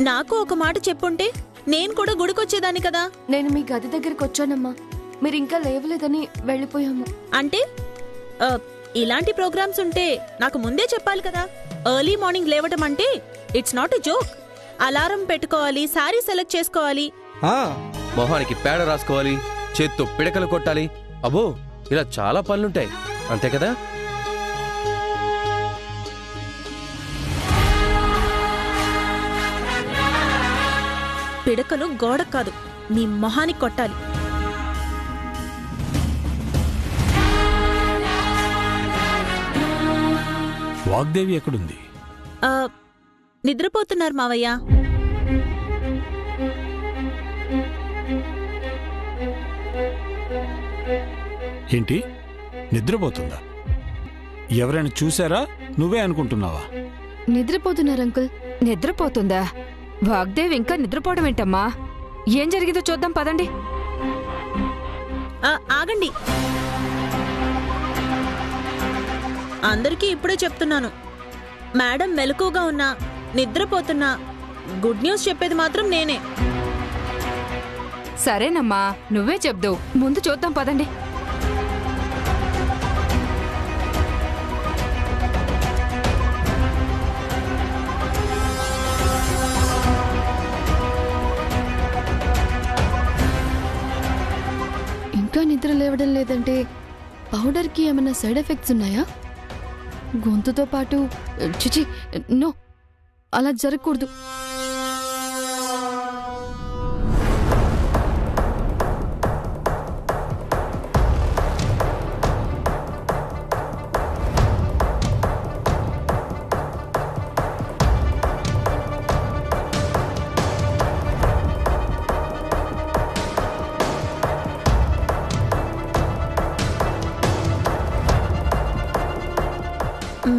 నాకు ఒక మాట చెప్పుంటే నేను కూడా గుడికొచ్చేదాన్ని కదా. నేను మీ గది దగ్గరికి వచ్చానమ్మా, మీరు ఇంకా లేవలేదని వెళ్ళిపోయాము. అంటే ఇలాంటి ప్రోగ్రామ్స్ ఉంటే నాకు ముందే చెప్పాలి కదా. ఎర్లీ మార్నింగ్ లేవటం అంటే it's not a joke. Alarm పెట్టుకోవాలి, శారీ సెలెక్ట్ చేసుకోవాలి, మొహానికి పేడ రాసుకోవాలి, చేత్తో పిడకలు కొట్టాలి. అబ్బో, ఇలా చాలా పనులుంటాయి, అంతే కదా. పిడకలు గోడకు కాదు, నీ మొహానికి కొట్టాలి. వాగ్దేవి ఎక్కడుంది? నిద్రపోతున్నారు మావయ్య. ఏంటి, నిద్రపోతుందా? ఎవరైనా చూసారా, నువ్వే అనుకుంటున్నావా? నిద్రపోతున్నారు అంకుల్. నిద్రపోతుందా? వాగ్దేవ్ ఇంకా నిద్రపోవడం ఏంటమ్మా? ఏం జరిగిందో చూద్దాం పదండి. ఆగండి, అందరికీ ఇప్పుడే చెప్తున్నాను. మేడం మెలకుగా ఉన్నా, నిద్రపోతున్నా, గుడ్ న్యూస్ చెప్పేది మాత్రం నేనే. సరేనమ్మా, నువ్వే చెప్దు, ముందు చూద్దాం పదండి. ఇంకా నిద్ర లేవడం లేదంటే పౌడర్కి ఏమైనా సైడ్ ఎఫెక్ట్స్ ఉన్నాయా? గొంతుతో పాటు చిచి, నో, అలా జరగకూడదు.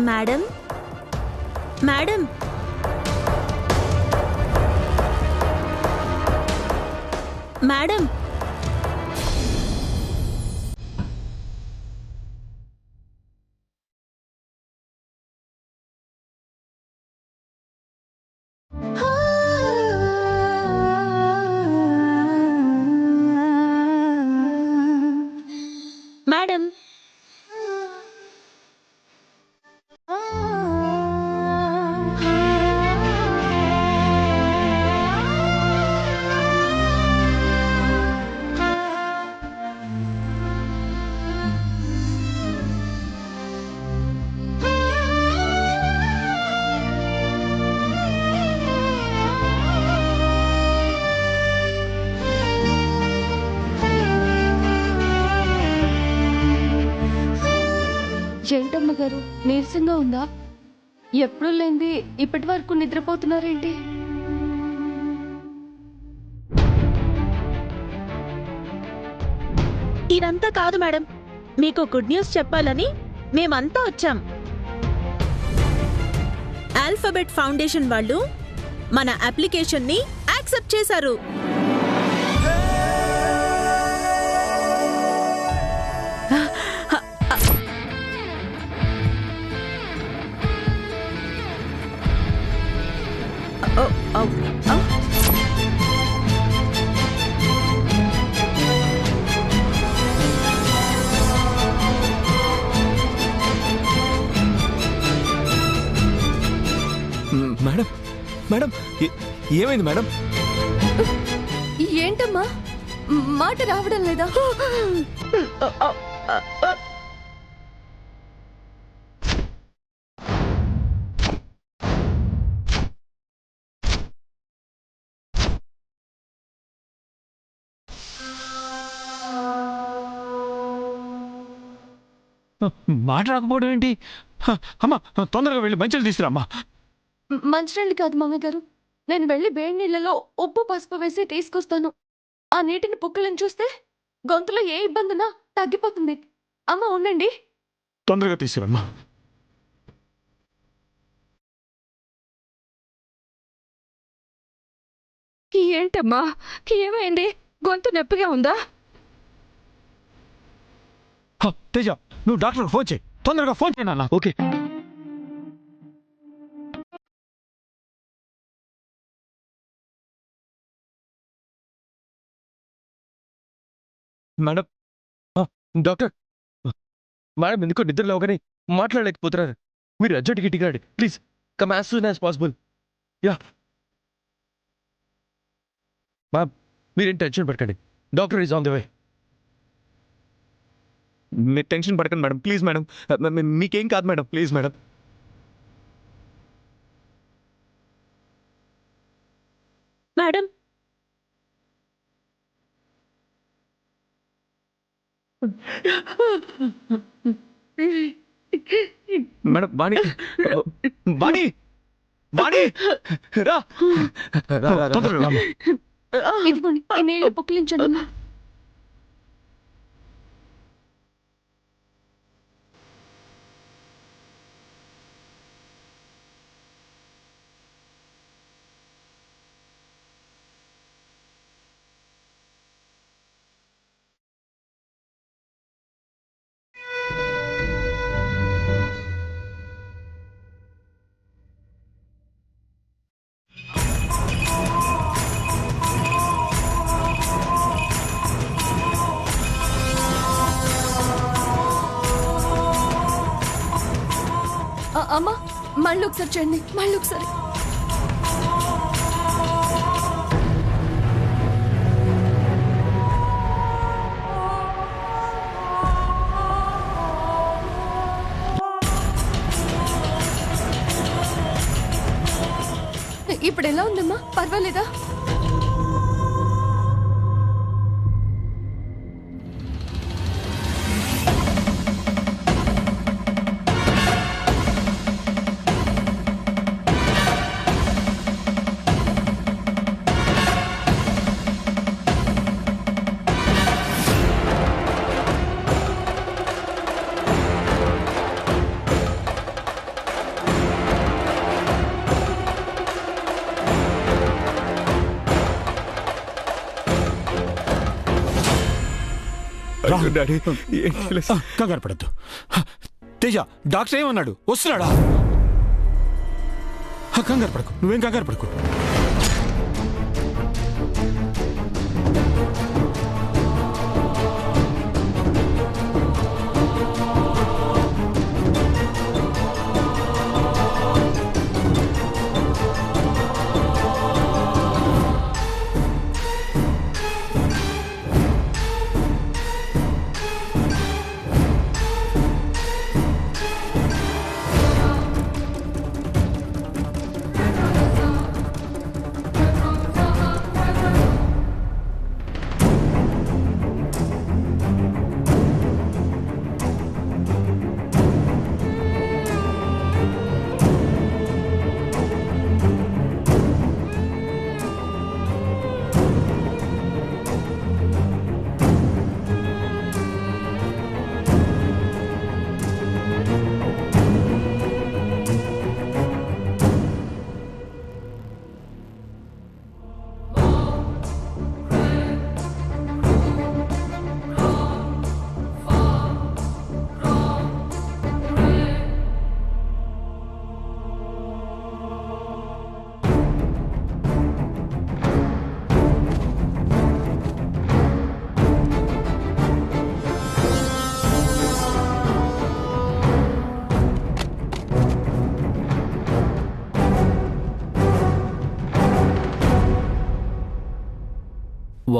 మేడం, మేడం, మేడం, మేడం, ఏంటమ్మ గారు, నీరసంగా ఉందా? ఎప్పుడు లేంది ఇప్పటి వరకు నిద్రపోతున్నారేంటి? ఇదంతా కాదు మేడం, మీకు గుడ్ న్యూస్ చెప్పాలని మేమంతా వచ్చాం. ఆల్ఫాబెట్ ఫౌండేషన్ వాళ్ళు మన అప్లికేషన్ ని యాక్సెప్ట్ చేశారు. మేడం, మేడం, ఏమైంది మేడం? ఏంటమ్మా, మాట రావడం లేదా? మాట రాకపోవడం ఏంటి? అమ్మా, తొందరగా వెళ్ళి మంచిలు తీసుకురామ్మా. మంచినీళ్ళు కాదు మామయ్య గారు, నేను వెళ్ళి వేడి నీళ్ళలో ఉప్పు పసుపు వేసి తీసుకొస్తాను. ఆ నీటిని పుక్కలను చూస్తే గొంతులో ఏ ఇబ్బందినా తగ్గిపోతుంది. అమ్మ ఉండండి. తొందరగా తీసుకురమ్మా. ఏంటమ్మా, ఏమైంది? గొంతు నొప్పిగా ఉందా? తేజ, నువ్వు డాక్టర్ ఫోన్ చేయి, తొందరగా ఫోన్ చేయి నాన్న. ఓకే. మేడం డాక్టర్ మేడం ఎందుకో నిద్రలో కానీ మాట్లాడలేకపోతున్నారు. మీరు అర్జెంట్గా ఇంటికి రండి please. Come as soon as possible. Yeah ma'am, మీరేం టెన్షన్ పడకండి. Doctor is on the way. మీరు టెన్షన్ పడకండి మేడం, ప్లీజ్ మేడం. మీకేం కాదు madam, please madam. Madam, madam Bani, Bani, బాణి రా. తొందరగా రామ్మా. ఇదిగోండి ఈ నీళ్ళు పుక్కిలించండి అమ్మా. అమ్మా మళ్ళీ ఒకసారి చేయండి, మళ్ళీ ఒకసారి. ఇప్పుడు ఎలా ఉందమ్మా, పర్వాలేదా? కంగారు పడద్దు. తేజ, డాక్టర్ ఏమన్నాడు? వస్తున్నాడా? కంగారు పడకు, నువ్వేం కంగారు పడకు.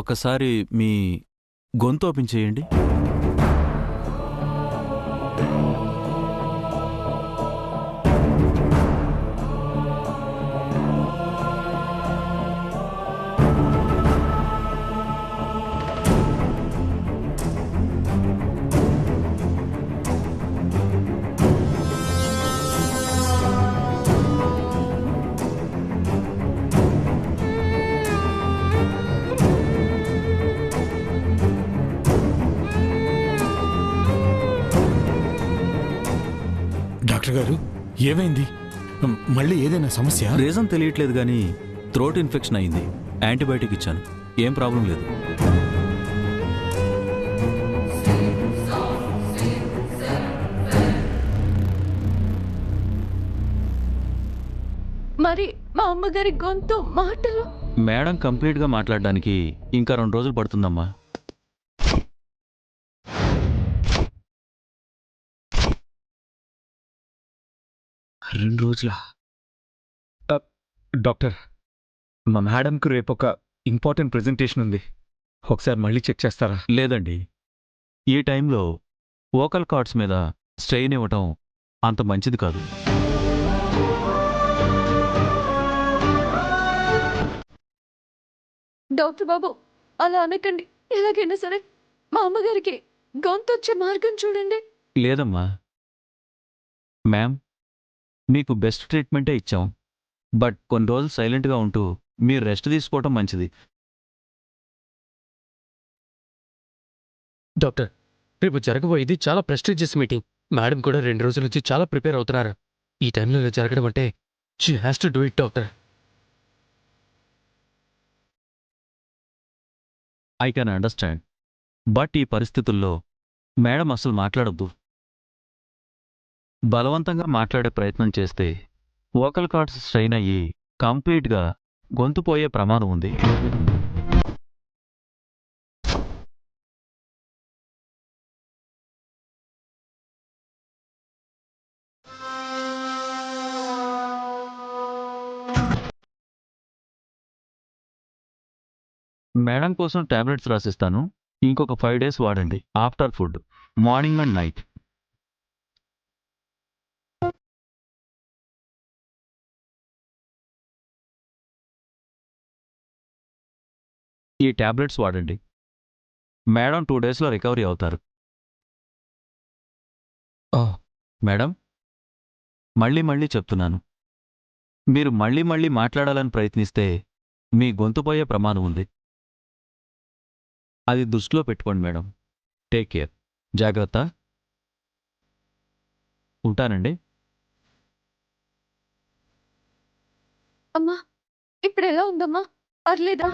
ఒకసారి మీ గొంతు ఓపెన్ చేయండి. డాక్టర్ గారు, ఏమైంది? మళ్ళీ ఏదైనా సమస్య? రీజన్ తెలియట్లేదు కానీ థ్రోట్ ఇన్ఫెక్షన్ అయింది. యాంటీబయాటిక్ ఇచ్చాను, ఏం ప్రాబ్లం లేదు. మరి మా అమ్మగారి గొంతు, మాటలు? మేడం కంప్లీట్గా మాట్లాడడానికి ఇంకా 2 రోజులు పడుతుందమ్మా. 2 రోజులా? డాక్టర్, మా మేడంకు రేపు ఒక ఇంపార్టెంట్ ప్రెజెంటేషన్ ఉంది. ఒకసారి మళ్ళీ చెక్ చేస్తారా? లేదండి, ఈ టైంలో వోకల్ కార్డ్స్ మీద స్ట్రెయిన్ ఇవ్వటం అంత మంచిది కాదు. డాక్టర్ బాబు, అలా అనకండి. ఎలాగైనా సరే మా అమ్మగారికి గొంతు వచ్చే మార్గం చూడండి. లేదమ్మా మ్యామ్, మీకు బెస్ట్ ట్రీట్మెంటే ఇచ్చాం. బట్ కొన్ని రోజులు సైలెంట్గా ఉంటూ మీరు రెస్ట్ తీసుకోవటం మంచిది. డాక్టర్, రేపు జరగబోయేది చాలా ప్రెస్టీజియస్ మీటింగ్. మేడం కూడా 2 రోజుల నుంచి చాలా ప్రిపేర్ అవుతున్నారు. ఈ టైంలో ఇలా జరగడం అంటే she has to do it doctor. I can understand. But ఈ పరిస్థితుల్లో మేడం అసలు మాట్లాడొద్దు. బలవంతంగా మాట్లాడే ప్రయత్నం చేస్తే వోకల్ కార్డ్స్ స్ట్రెయిన్ అయ్యి కంప్లీట్గా గొంతు పోయే ప్రమాదం ఉంది. మేడం కోసం టాబ్లెట్స్ రాసిస్తాను. ఇంకొక 5 days వాడండి. After food, morning and night. ఈ టాబ్లెట్స్ వాడండి. మేడం 2 daysలో రికవరీ అవుతారు. మేడం, మళ్ళీ చెప్తున్నాను, మీరు మళ్ళీ మాట్లాడాలని ప్రయత్నిస్తే మీ గొంతు పోయే ప్రమాదం ఉంది. అది దృష్టిలో పెట్టుకోండి మేడం. Take care. జాగ్రత్త. ఉంటానండి. అమ్మా, ఇప్పుడు ఎలా ఉందమ్మా? పర్లేదా?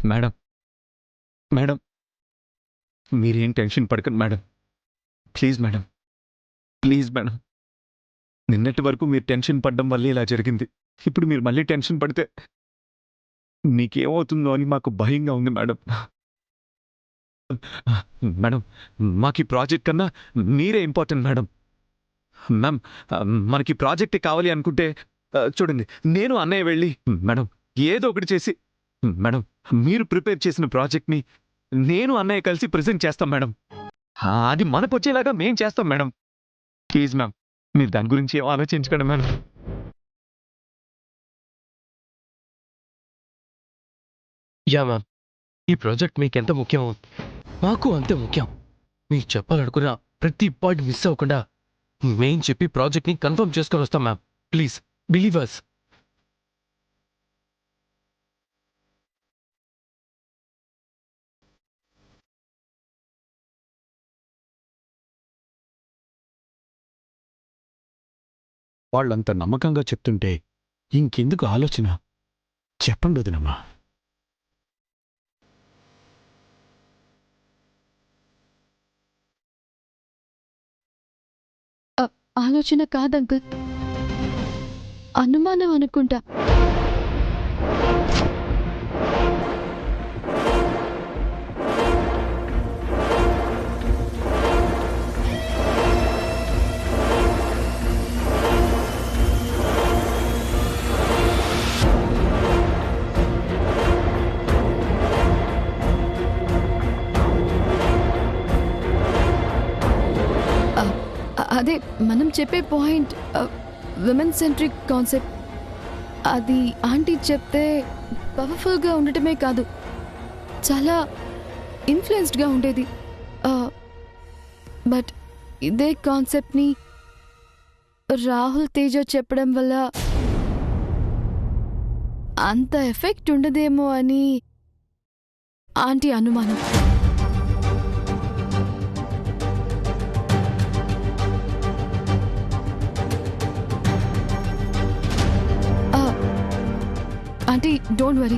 మేడం, మేడం, మీరేం టెన్షన్ పడకండి madam. Please madam, please madam. నిన్నటి వరకు మీరు టెన్షన్ పడడం వల్లే ఇలా జరిగింది. ఇప్పుడు మీరు మళ్ళీ టెన్షన్ పడితే మీకేమవుతుందో అని మాకు భయంగా ఉంది మేడం. మేడం, మాకు ఈ ప్రాజెక్ట్ కన్నా మీరే ఇంపార్టెంట్ మేడం. మ్యామ్, మనకి ప్రాజెక్టే కావాలి అనుకుంటే చూడండి, నేను అన్నయ్య వెళ్ళి మేడం ఏదో ఒకటి చేసి మేడం మీరు ప్రిపేర్ చేసిన ప్రాజెక్ట్ని నేను అన్నయ్య కలిసి ప్రెజెంట్ చేస్తాం మేడం. అది మనకు వచ్చేలాగా మేం చేస్తాం మేడం. ప్లీజ్ మ్యామ్, మీరు దాని గురించి ఏమో ఆలోచించకండి మేడం. యా మ్యామ్, ఈ ప్రాజెక్ట్ మీకు ఎంత ముఖ్యం మాకు అంతే ముఖ్యం. మీకు చెప్పాలనుకున్న ప్రతి పాయింట్ మిస్ అవ్వకుండా మేం చెప్పి ప్రాజెక్ట్ని కన్ఫర్మ్ చేసుకొని వస్తాం మ్యామ్. ప్లీజ్ బిలీవ్ అస్. వాళ్ళంత నమ్మకంగా చెప్తుంటే ఇంకెందుకు ఆలోచన? చెప్పండి వదినమ్మా. ఆలోచన కాదంకుల్, అనుమానం అనుకుంటా. అదే మనం చెప్పే పాయింట్ విమెన్ సెంట్రిక్ కాన్సెప్ట్. అది ఆంటీ చెప్తే పవర్ఫుల్గా ఉండటమే కాదు, చాలా ఇన్ఫ్లుయెన్స్డ్గా ఉండేది. బట్ ఇదే కాన్సెప్ట్ని రాహుల్ తేజ చెప్పడం వల్ల అంత ఎఫెక్ట్ ఉండదేమో అని ఆంటీ అనుమానం. Aunty, don't worry.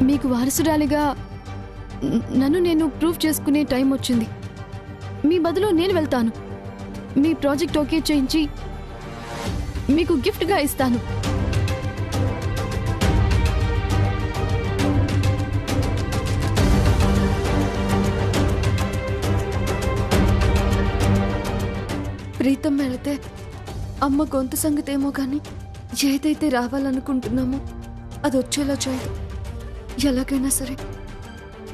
మీకు వారసురాలిగా నన్ను నేను ప్రూవ్ చేసుకునే టైం వచ్చింది. మీ బదులు నేను వెళ్తాను. మీ ప్రాజెక్ట్ ఓకే చేయించి మీకు గిఫ్ట్గా ఇస్తాను. ప్రీతం వెళితే అమ్మ గొంతు సంగతేమో కానీ ఏదైతే రావాలనుకుంటున్నామో అది వచ్చేలా చేయదు. ఎలాగైనా సరే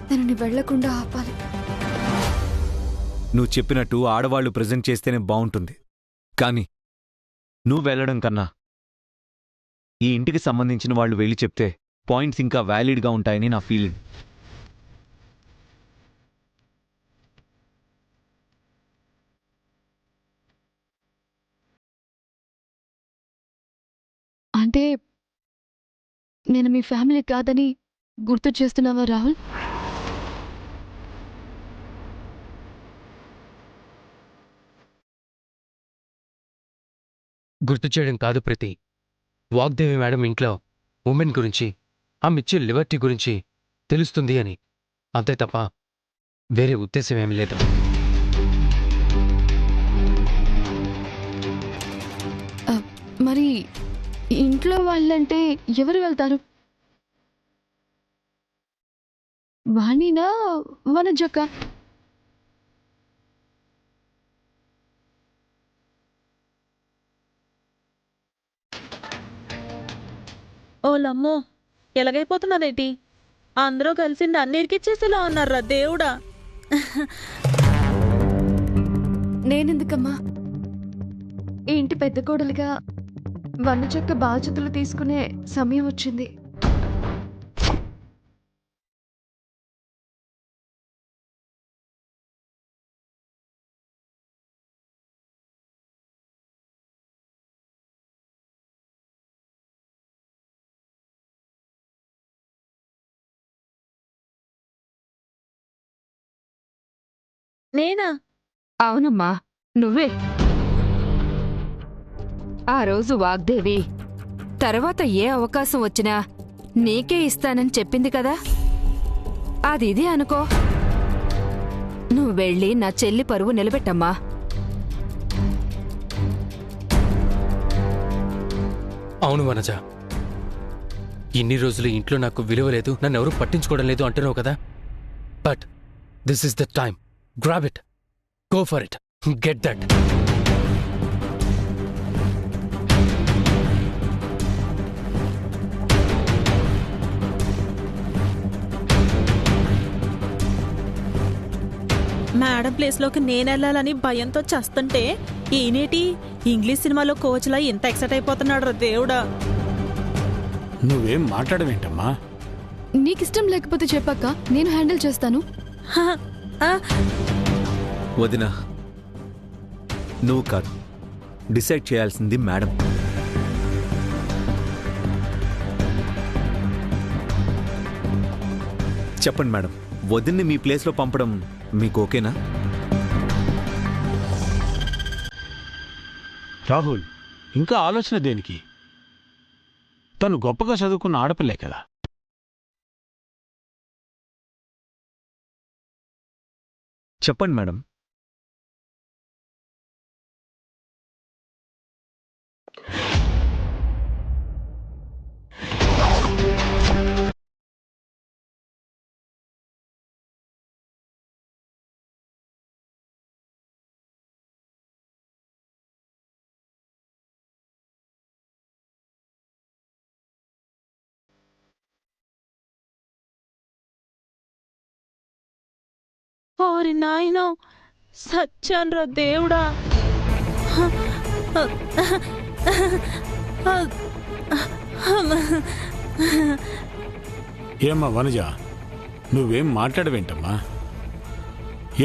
తనని వెళ్లకుండా ఆపాలి. నువ్వు చెప్పినట్టు ఆడవాళ్లు ప్రజెంట్ చేస్తేనే బావుంటుంది. కానీ నువ్వు వెళ్ళడం కన్నా ఈ ఇంటికి సంబంధించిన వాళ్ళు వెళ్ళి చెప్తే పాయింట్స్ ఇంకా వ్యాలిడ్గా ఉంటాయని నా ఫీలింగ్. అంటే నేను మీ ఫ్యామిలీ కాదని గుర్తు చేస్తున్నావా రాహుల్? గుర్తు చేయడం కాదు ప్రీతి. వాగ్దేవి మేడం ఇంట్లో ఉమెన్ గురించి, ఆమెచ్చే లిబర్టీ గురించి తెలుస్తుంది అని, అంతే తప్ప వేరే ఉద్దేశం ఏమీ లేదు. మరి ఇంట్లో వాళ్ళంటే ఎవరు వెళ్తారు? వాణినా వనజక్క? ఓలమ్మో, ఎలాగైపోతున్నదేంటి? అందరూ కలిసి నన్నిరికిచ్చేసేలా ఉన్నారా దేవుడా. నేనెందుకమ్మా? ఈ ఇంటి పెద్ద కోడలిగా వనజక్క బాధ్యతలు తీసుకునే సమయం వచ్చింది. నేనా? అవునమ్మా, నువ్వే. ఆ రోజు వాగ్దేవి తర్వాత ఏ అవకాశం వచ్చినా నీకే ఇస్తానని చెప్పింది కదా, అది ఇదే అనుకో. నువ్వు వెళ్ళి నా చెల్లి పరువు నిలబెట్టమ్మా. అవును వనజ, ఇన్ని రోజులు ఇంట్లో నాకు విలువ లేదు, నన్నెవరూ పట్టించుకోవడం లేదు అంటున్నావు కదా. But this is the time. Grab it, go for it, get that. Madam ప్లేస్లోకి నేనెళ్ళాలని భయంతో చస్తుంటే ఈనేటి ఇంగ్లీష్ సినిమాలో కోచ్లా ఇంత ఎక్సైట్ అయిపోతున్నాడు రా దేవుడా. నువ్వేం మాట్లాడవేంటమ్మా? నీకిష్టం లేకపోతే చెప్పాక నేను హ్యాండిల్ చేస్తాను. హ, ఆ, వదినా, నువ్వు కాదు, డిసైడ్ చేయాల్సింది మేడం. చెప్పండి మేడం, వదిన్ని మీ ప్లేస్లో పంపడం మీకు ఓకేనా? రాహుల్, ఇంకా ఆలోచన దేనికి? తను గొప్పగా చదువుకున్న ఆడపిల్లే కదా. చెప్పండి మేడం. ఓరి నాయనో, సచ్చాన్ రా దేవుడా. ఏమ్మా వనజ, నువ్వేం మాట్లాడవేంటమ్మా?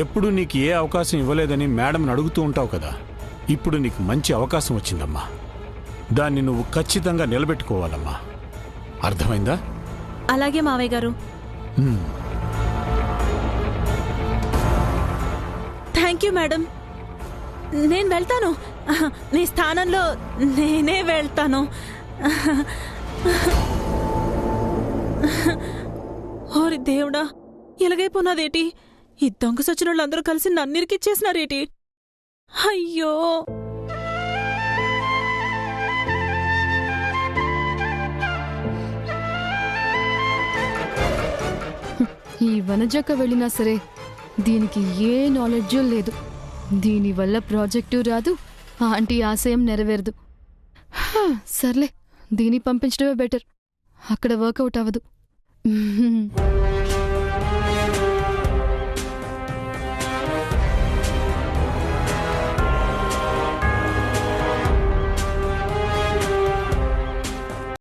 ఎప్పుడు నీకు ఏ అవకాశం ఇవ్వలేదని మేడంని అడుగుతూ ఉంటావు కదా. ఇప్పుడు నీకు మంచి అవకాశం వచ్చిందమ్మా. దాన్ని నువ్వు ఖచ్చితంగా నిలబెట్టుకోవాలమ్మా. అర్థమైందా? అలాగే మావయ్య గారు. Thank you madam. నేను వెళ్తాను. నీ స్థానంలో నేనే వెళ్తాను. ఓరి దేవుడా, ఎలాగైపోనాదేటి? ఈ దొంగ సచిన వాళ్ళందరూ కలిసి నన్ను ఇరికిచ్చేసినారేటి? అయ్యో! ఈ వనజక్క వెళ్ళినా సరే దీనికి ఏ నాలెడ్జ్ లేదు. దీనివల్ల ప్రాజెక్టు రాదు, ఆంటీ ఆశయం నెరవేరదు. సర్లే, దీన్ని పంపించడమే బెటర్. అక్కడ వర్కౌట్ అవ్వదు.